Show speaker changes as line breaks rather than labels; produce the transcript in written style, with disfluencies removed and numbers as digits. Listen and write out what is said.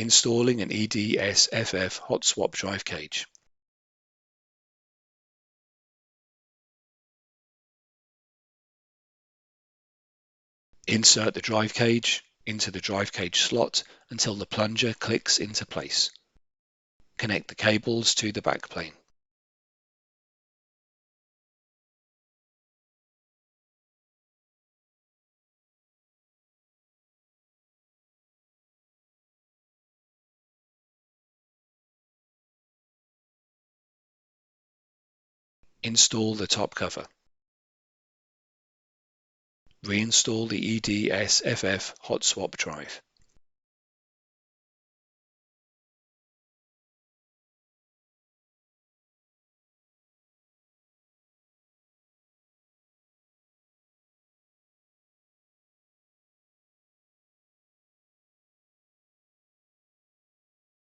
Installing an EDSFF hot swap drive cage. Insert the drive cage into the drive cage slot until the plunger clicks into place. Connect the cables to the backplane. Install the top cover. Reinstall the EDSFF hot swap drive.